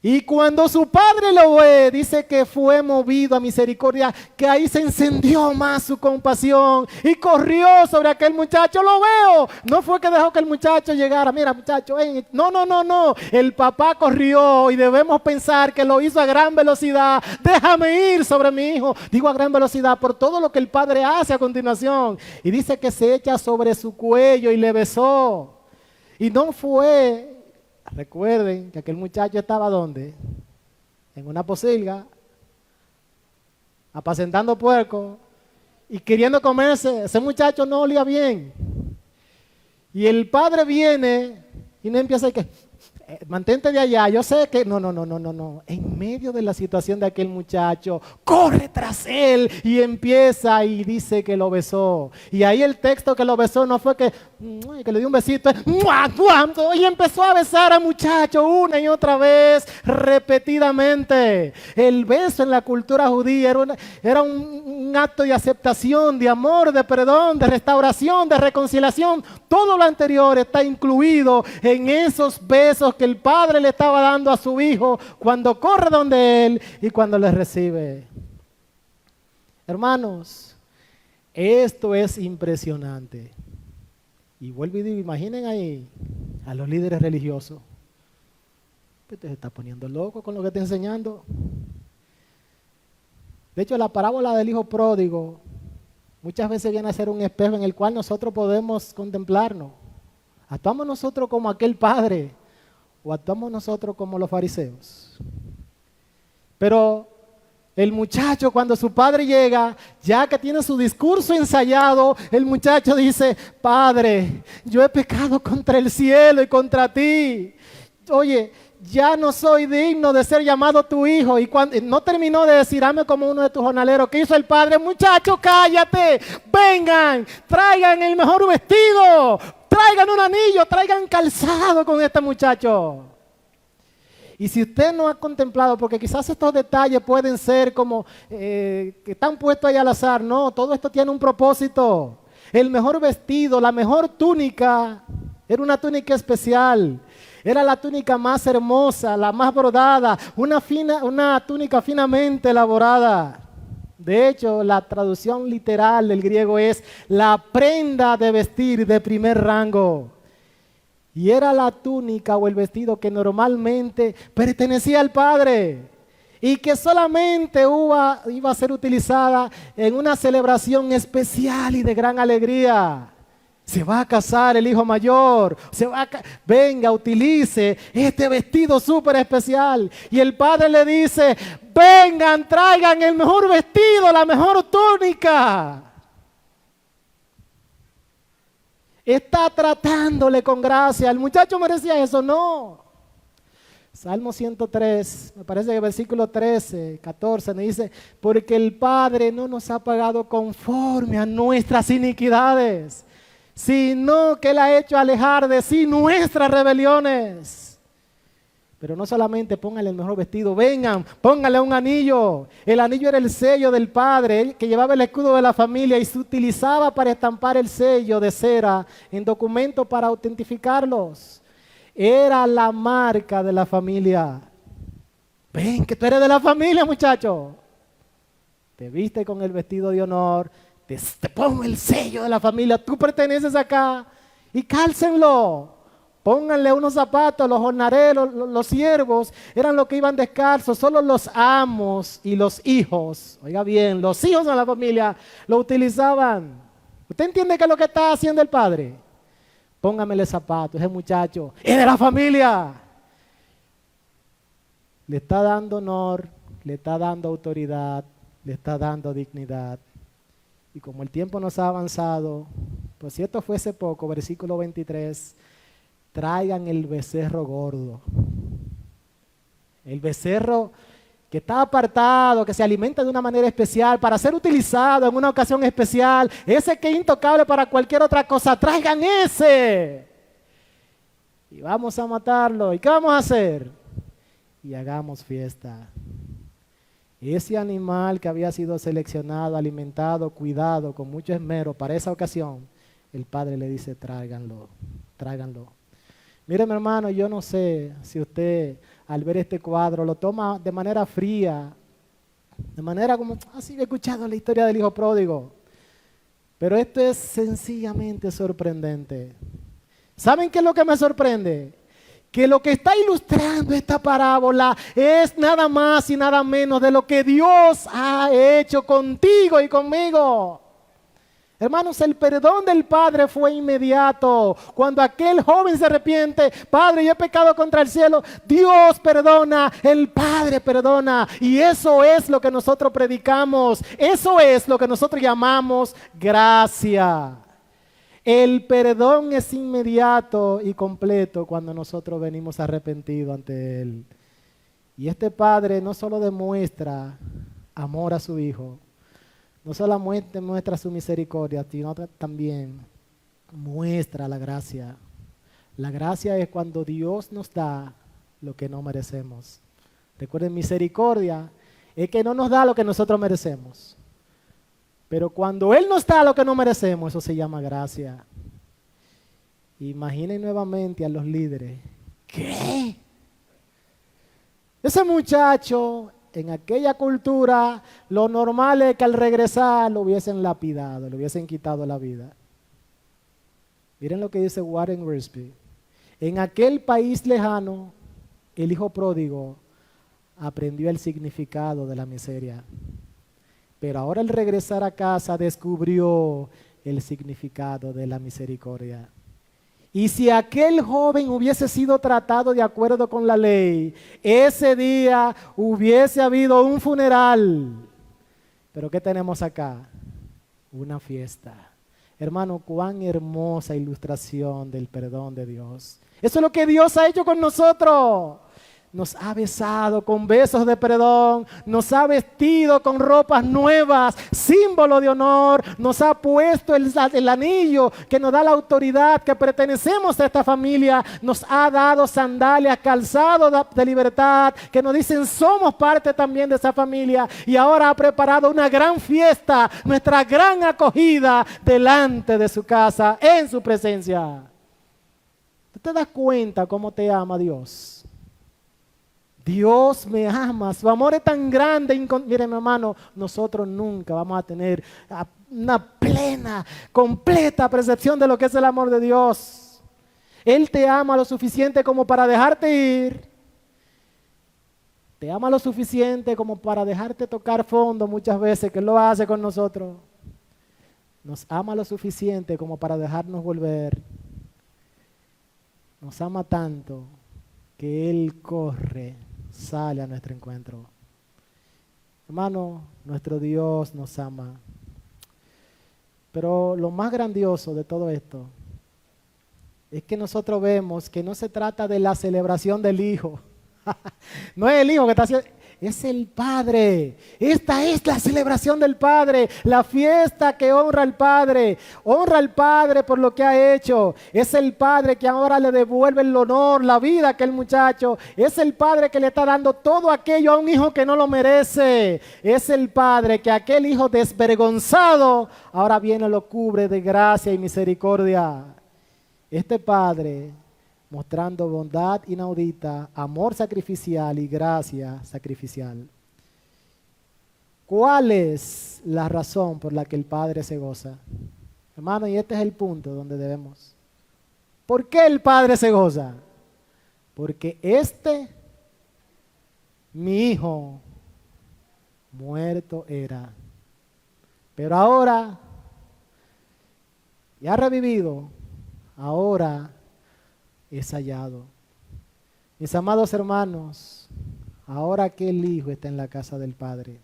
Y cuando su padre lo ve, dice que fue movido a misericordia, que ahí se encendió más su compasión y corrió sobre aquel muchacho. Lo veo. No fue que dejó que el muchacho llegara. Mira, muchacho, no, no, no, no. El papá corrió y debemos pensar que lo hizo a gran velocidad. Déjame ir sobre mi hijo. Digo a gran velocidad por todo lo que el padre hace a continuación. Y dice que se echa sobre su cuello y le besó. Y no fue... Recuerden que aquel muchacho estaba ¿dónde? En una posilga, apacentando puercos y queriendo comerse. Ese muchacho no olía bien. Y el padre viene y no empieza a decir que mantente de allá. Yo sé que no. En medio de la situación de aquel muchacho, corre tras él y empieza y dice que lo besó. Y ahí el texto que lo besó no fue que le dio un besito y empezó a besar al muchacho una y otra vez, repetidamente. El beso en la cultura judía era un acto de aceptación, de amor, de perdón, de restauración, de reconciliación. Todo lo anterior está incluido en esos besos que el padre le estaba dando a su hijo cuando corre donde él y cuando le recibe. Hermanos, esto es impresionante. Y vuelvo y digo, imaginen ahí a los líderes religiosos. Usted se está poniendo loco con lo que está enseñando. De hecho, la parábola del hijo pródigo muchas veces viene a ser un espejo en el cual nosotros podemos contemplarnos. ¿Actuamos nosotros como aquel padre o actuamos nosotros como los fariseos? Pero el muchacho, cuando su padre llega, ya que tiene su discurso ensayado, el muchacho dice, Padre, yo he pecado contra el cielo y contra ti. Oye, ya no soy digno de ser llamado tu hijo. Y cuando no terminó de decir, hazme como uno de tus jornaleros, ¿qué hizo el padre? Muchacho, cállate, vengan, traigan el mejor vestido, traigan un anillo, traigan calzado con este muchacho. Y si usted no ha contemplado, porque quizás estos detalles pueden ser como que están puestos ahí al azar, no, todo esto tiene un propósito. El mejor vestido, la mejor túnica, era una túnica especial. Era la túnica más hermosa, la más brodada, una túnica finamente elaborada. De hecho, la traducción literal del griego es la prenda de vestir de primer rango. Y era la túnica o el vestido que normalmente pertenecía al padre y que solamente iba a ser utilizada en una celebración especial y de gran alegría. Se va a casar el hijo mayor, venga, utilice este vestido súper especial. Y el padre le dice, vengan, traigan el mejor vestido, la mejor túnica. Está tratándole con gracia. ¿El muchacho merecía eso? No. Salmo 103, me parece que versículo 13, 14, nos dice, porque el Padre no nos ha pagado conforme a nuestras iniquidades, sino que Él ha hecho alejar de sí nuestras rebeliones. Pero no solamente pónganle el mejor vestido, vengan, pónganle un anillo. El anillo era el sello del Padre, que llevaba el escudo de la familia y se utilizaba para estampar el sello de cera en documentos para autentificarlos. Era la marca de la familia. Ven, que tú eres de la familia, muchacho. Te viste con el vestido de honor, te pongo el sello de la familia, tú perteneces acá y cálcenlo. Pónganle unos zapatos, los jornaleros, los siervos, eran los que iban descalzos, solo los amos y los hijos, oiga bien, los hijos de la familia lo utilizaban. ¿Usted entiende qué es lo que está haciendo el Padre? Póngamele zapatos, ese muchacho es de la familia. Le está dando honor, le está dando autoridad, le está dando dignidad. Y como el tiempo nos ha avanzado, pues si esto fuese poco, versículo 23, traigan el becerro gordo. El becerro que está apartado, que se alimenta de una manera especial para ser utilizado en una ocasión especial. Ese que es intocable para cualquier otra cosa, traigan ese. Y vamos a matarlo. ¿Y qué vamos a hacer? Y hagamos fiesta. Ese animal que había sido seleccionado, alimentado, cuidado con mucho esmero para esa ocasión, el Padre le dice, tráiganlo, tráiganlo. Mire, mi hermano, yo no sé si usted al ver este cuadro lo toma de manera fría, de manera como, así he escuchado la historia del hijo pródigo, pero esto es sencillamente sorprendente. ¿Saben qué es lo que me sorprende? Que lo que está ilustrando esta parábola es nada más y nada menos de lo que Dios ha hecho contigo y conmigo. Hermanos, el perdón del Padre fue inmediato. Cuando aquel joven se arrepiente, Padre, yo he pecado contra el cielo, Dios perdona, el Padre perdona. Y eso es lo que nosotros predicamos, eso es lo que nosotros llamamos gracia. El perdón es inmediato y completo cuando nosotros venimos arrepentidos ante Él. Y este Padre no solo demuestra amor a su Hijo, no solamente muestra su misericordia, sino también muestra la gracia. La gracia es cuando Dios nos da lo que no merecemos. Recuerden, misericordia es que no nos da lo que nosotros merecemos. Pero cuando Él nos da lo que no merecemos, eso se llama gracia. Imaginen nuevamente a los líderes. ¿Qué? Ese muchacho, en aquella cultura, lo normal es que al regresar lo hubiesen lapidado, le hubiesen quitado la vida. Miren lo que dice Warren Wiersbe. En aquel país lejano, el hijo pródigo aprendió el significado de la miseria. Pero ahora al regresar a casa descubrió el significado de la misericordia. Y si aquel joven hubiese sido tratado de acuerdo con la ley, ese día hubiese habido un funeral. Pero ¿qué tenemos acá? Una fiesta. Hermano, cuán hermosa ilustración del perdón de Dios. Eso es lo que Dios ha hecho con nosotros. Nos ha besado con besos de perdón, nos ha vestido con ropas nuevas, símbolo de honor, nos ha puesto el anillo que nos da la autoridad, que pertenecemos a esta familia, nos ha dado sandalias, calzado de libertad, que nos dicen somos parte también de esa familia, y ahora ha preparado una gran fiesta, nuestra gran acogida delante de su casa, en su presencia. ¿Tú te das cuenta cómo te ama Dios? Dios me ama, su amor es tan grande. Miren, mi hermano, nosotros nunca vamos a tener una plena, completa percepción de lo que es el amor de Dios. Él te ama lo suficiente como para dejarte ir. Te ama lo suficiente como para dejarte tocar fondo muchas veces, que Él lo hace con nosotros. Nos ama lo suficiente como para dejarnos volver. Nos ama tanto que Él corre, sale a nuestro encuentro. Hermano, nuestro Dios nos ama. Pero lo más grandioso de todo esto es que nosotros vemos que no se trata de la celebración del Hijo. No es el hijo que está haciendo, es el Padre. Esta es la celebración del Padre, la fiesta que honra al Padre. Honra al Padre por lo que ha hecho. Es el Padre que ahora le devuelve el honor, la vida a aquel muchacho. Es el Padre que le está dando todo aquello a un hijo que no lo merece. Es el Padre que aquel hijo desvergonzado ahora viene y lo cubre de gracia y misericordia. Este Padre, mostrando bondad inaudita, amor sacrificial y gracia sacrificial. ¿Cuál es la razón por la que el Padre se goza? Hermano, y este es el punto donde debemos. ¿Por qué el Padre se goza? Porque mi hijo, muerto era, pero ahora ya revivido, ahora es hallado. Mis amados hermanos, ahora aquel hijo está en la casa del Padre.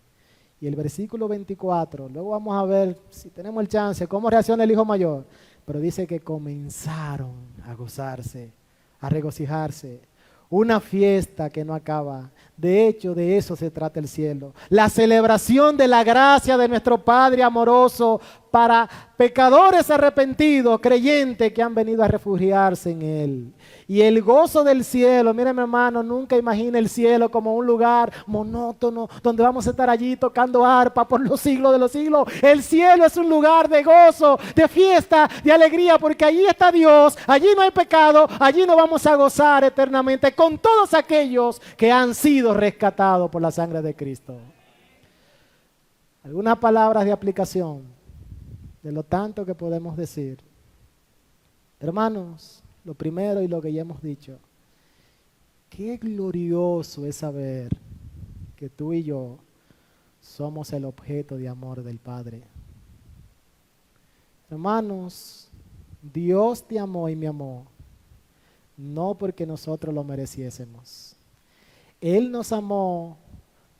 Y el versículo 24, luego vamos a ver, si tenemos el chance, cómo reacciona el hijo mayor. Pero dice que comenzaron a gozarse, a regocijarse. Una fiesta que no acaba. De hecho, de eso se trata el cielo. La celebración de la gracia de nuestro Padre amoroso para pecadores arrepentidos, creyentes que han venido a refugiarse en Él. Y el gozo del cielo, mire mi hermano, nunca imagine el cielo como un lugar monótono donde vamos a estar allí tocando arpa por los siglos de los siglos. El cielo es un lugar de gozo, de fiesta, de alegría, porque allí está Dios, allí no hay pecado, allí nos vamos a gozar eternamente con todos aquellos que han sido rescatados por la sangre de Cristo. Algunas palabras de aplicación de lo tanto que podemos decir. Hermanos, lo primero y lo que ya hemos dicho, qué glorioso es saber que tú y yo somos el objeto de amor del Padre. Hermanos, Dios te amó y me amó, no porque nosotros lo mereciésemos. Él nos amó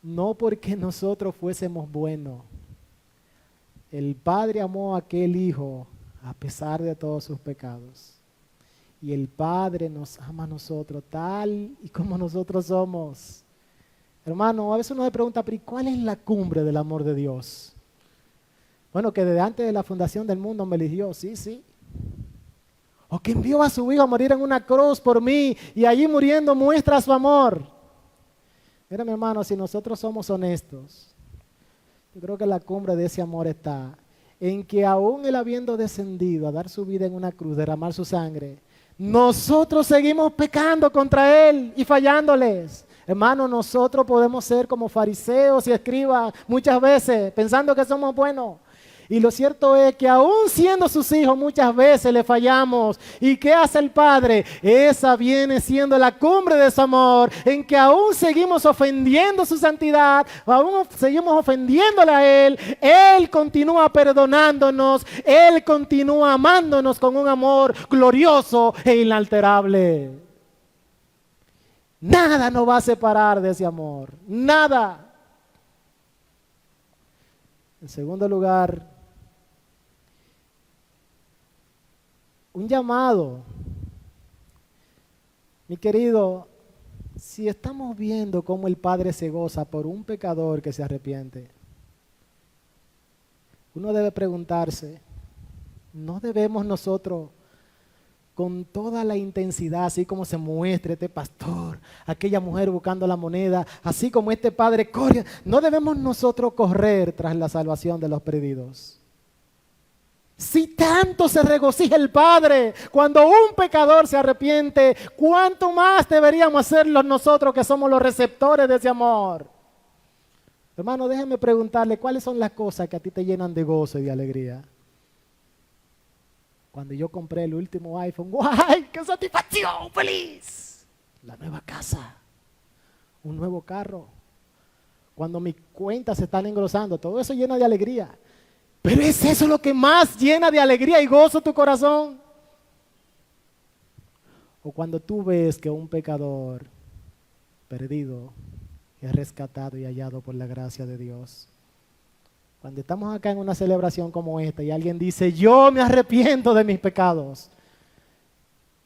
no porque nosotros fuésemos buenos. El Padre amó a aquel Hijo a pesar de todos sus pecados. Y el Padre nos ama a nosotros tal y como nosotros somos. Hermano, a veces uno se pregunta, pero ¿cuál es la cumbre del amor de Dios? Bueno, que desde antes de la fundación del mundo me eligió, sí. O que envió a su Hijo a morir en una cruz por mí y allí muriendo muestra su amor. Mira, mi hermano, si nosotros somos honestos, yo creo que la cumbre de ese amor está en que aún Él habiendo descendido a dar su vida en una cruz, derramar su sangre, nosotros seguimos pecando contra Él y fallándoles. Hermano, nosotros podemos ser como fariseos y escribas muchas veces, pensando que somos buenos. Y lo cierto es que aún siendo sus hijos muchas veces le fallamos. ¿Y qué hace el Padre? Esa viene siendo la cumbre de su amor, en que aún seguimos ofendiendo su santidad, aún seguimos ofendiéndole a Él. Él continúa perdonándonos, Él continúa amándonos con un amor glorioso e inalterable. Nada nos va a separar de ese amor, nada. En segundo lugar, un llamado. Mi querido, si estamos viendo cómo el Padre se goza por un pecador que se arrepiente, uno debe preguntarse, ¿no debemos nosotros con toda la intensidad, así como se muestra este pastor, aquella mujer buscando la moneda, así como este padre corre, no debemos nosotros correr tras la salvación de los perdidos? Si tanto se regocija el Padre cuando un pecador se arrepiente, ¿cuánto más deberíamos hacerlo nosotros que somos los receptores de ese amor? Hermano, déjeme preguntarle, ¿cuáles son las cosas que a ti te llenan de gozo y de alegría? Cuando yo compré el último iPhone, ¡guay! ¡Qué satisfacción! ¡Feliz! La nueva casa, un nuevo carro. Cuando mis cuentas se están engrosando, todo eso llena de alegría. Pero ¿es eso lo que más llena de alegría y gozo tu corazón? O cuando tú ves que un pecador perdido es rescatado y hallado por la gracia de Dios. Cuando estamos acá en una celebración como esta y alguien dice, yo me arrepiento de mis pecados.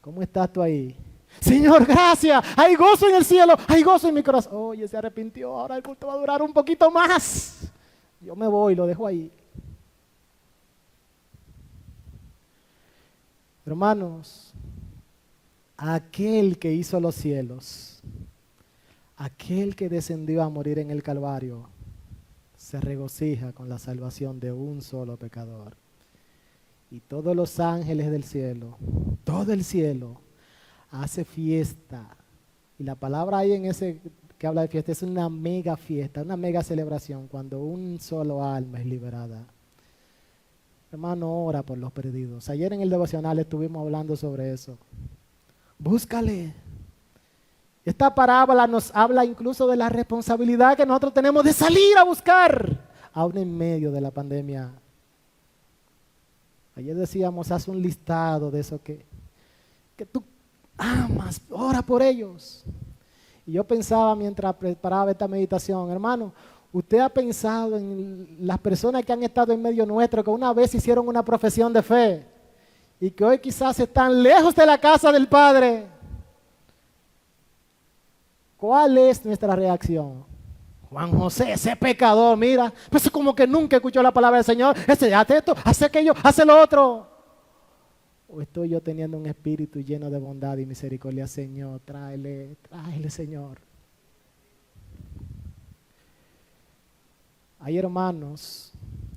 ¿Cómo estás tú ahí? Señor, gracias. Hay gozo en el cielo, hay gozo en mi corazón. Oye, se arrepintió, ahora el culto va a durar un poquito más. Yo me voy, lo dejo ahí. Hermanos, aquel que hizo los cielos, aquel que descendió a morir en el Calvario, se regocija con la salvación de un solo pecador. Y todos los ángeles del cielo, todo el cielo, hace fiesta. Y la palabra ahí en ese que habla de fiesta es una mega fiesta, una mega celebración cuando un solo alma es liberada. Hermano, ora por los perdidos. Ayer en el devocional estuvimos hablando sobre eso. Búscale. Esta parábola nos habla incluso de la responsabilidad que nosotros tenemos de salir a buscar, aún en medio de la pandemia. Ayer decíamos, haz un listado de eso que tú amas, ora por ellos. Y yo pensaba mientras preparaba esta meditación, hermano, ¿usted ha pensado en las personas que han estado en medio nuestro, que una vez hicieron una profesión de fe y que hoy quizás están lejos de la casa del Padre? ¿Cuál es nuestra reacción? Juan José, ese pecador, mira, pues como que nunca escuchó la palabra del Señor. Ese, hace esto, hace aquello, hace lo otro. ¿O estoy yo teniendo un espíritu lleno de bondad y misericordia? Señor, tráele, Señor. Hay hermanos,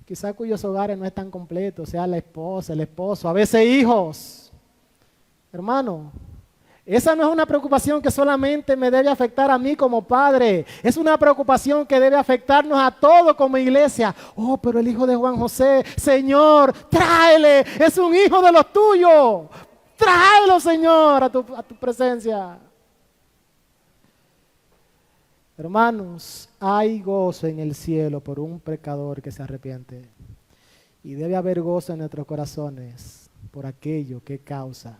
quizás cuyos hogares no están completos, sea la esposa, el esposo, a veces hijos. Hermano, esa no es una preocupación que solamente me debe afectar a mí como padre. Es una preocupación que debe afectarnos a todos como iglesia. Oh, pero el hijo de Juan José, Señor, tráele. Es un hijo de los tuyos. Tráelo, Señor, a tu presencia. Hermanos, hay gozo en el cielo por un pecador que se arrepiente. Y debe haber gozo en nuestros corazones por aquello que causa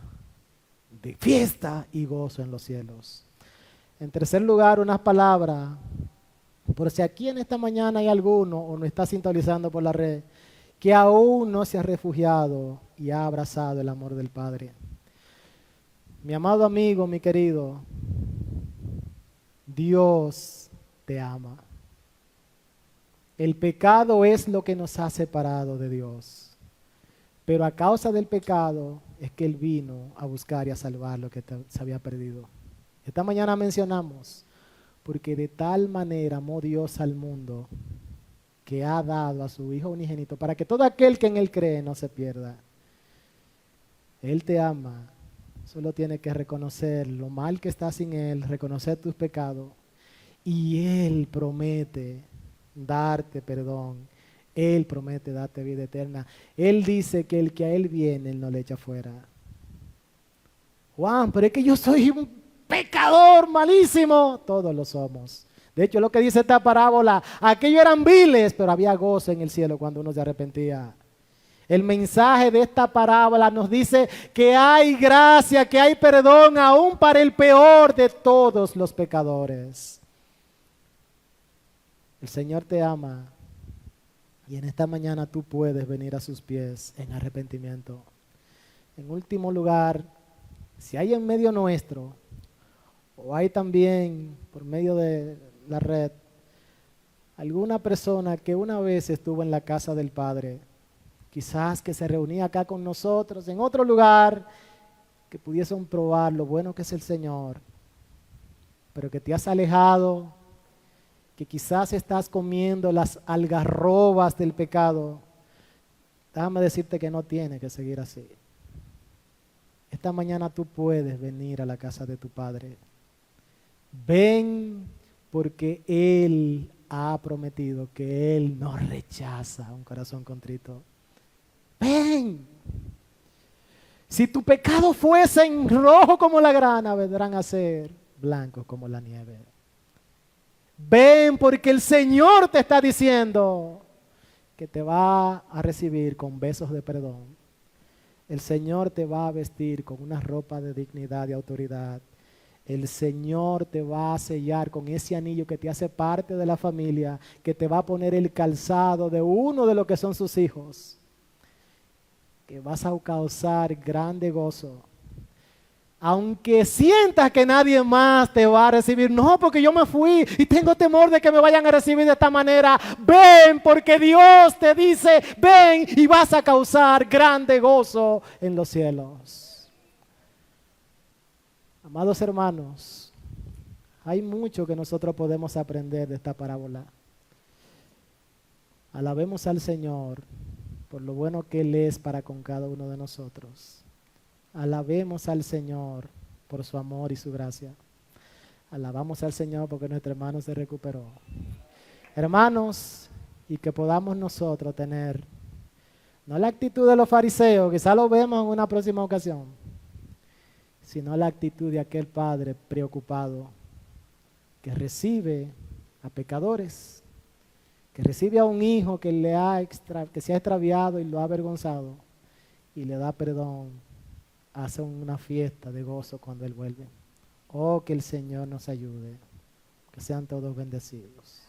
de fiesta y gozo en los cielos. En tercer lugar, unas palabras, por si aquí en esta mañana hay alguno o no está sintonizando por la red, que aún no se ha refugiado y ha abrazado el amor del Padre. Mi amado amigo, mi querido, Dios te ama. El pecado es lo que nos ha separado de Dios. Pero a causa del pecado es que Él vino a buscar y a salvar lo que se había perdido. Esta mañana mencionamos, porque de tal manera amó Dios al mundo, que ha dado a su Hijo unigénito, para que todo aquel que en Él cree no se pierda. Él te ama, solo tienes que reconocer lo mal que estás sin Él, reconocer tus pecados, y Él promete darte perdón. Él promete darte vida eterna. Él dice que el que a Él viene, Él no le echa fuera. Juan, pero es que yo soy un pecador malísimo. Todos lo somos. De hecho, lo que dice esta parábola, aquellos eran viles, pero había gozo en el cielo cuando uno se arrepentía. El mensaje de esta parábola nos dice que hay gracia, que hay perdón aún para el peor de todos los pecadores. El Señor te ama. Y en esta mañana tú puedes venir a sus pies en arrepentimiento. En último lugar, si hay en medio nuestro, o hay también por medio de la red, alguna persona que una vez estuvo en la casa del Padre, quizás que se reunía acá con nosotros, en otro lugar, que pudiesen probar lo bueno que es el Señor, pero que te has alejado, que quizás estás comiendo las algarrobas del pecado, déjame decirte que no tienes que seguir así. Esta mañana tú puedes venir a la casa de tu Padre. Ven porque Él ha prometido que Él no rechaza un corazón contrito. Ven. Si tu pecado fuese en rojo como la grana, vendrán a ser blancos como la nieve. Ven porque el Señor te está diciendo que te va a recibir con besos de perdón. El Señor te va a vestir con una ropa de dignidad y autoridad. El Señor te va a sellar con ese anillo que te hace parte de la familia, que te va a poner el calzado de uno de los que son sus hijos, que vas a causar grande gozo. Aunque sientas que nadie más te va a recibir, no, porque yo me fui y tengo temor de que me vayan a recibir de esta manera. Ven, porque Dios te dice, ven y vas a causar grande gozo en los cielos. Amados hermanos, hay mucho que nosotros podemos aprender de esta parábola. Alabemos al Señor por lo bueno que Él es para con cada uno de nosotros. Alabemos al Señor por su amor y su gracia. Alabamos al Señor porque nuestro hermano se recuperó. Hermanos, y que podamos nosotros tener, no la actitud de los fariseos, quizá lo vemos en una próxima ocasión, sino la actitud de aquel padre preocupado que recibe a pecadores, que recibe a un hijo que que se ha extraviado y lo ha avergonzado y le da perdón, hace una fiesta de gozo cuando Él vuelve. Oh, que el Señor nos ayude, que sean todos bendecidos.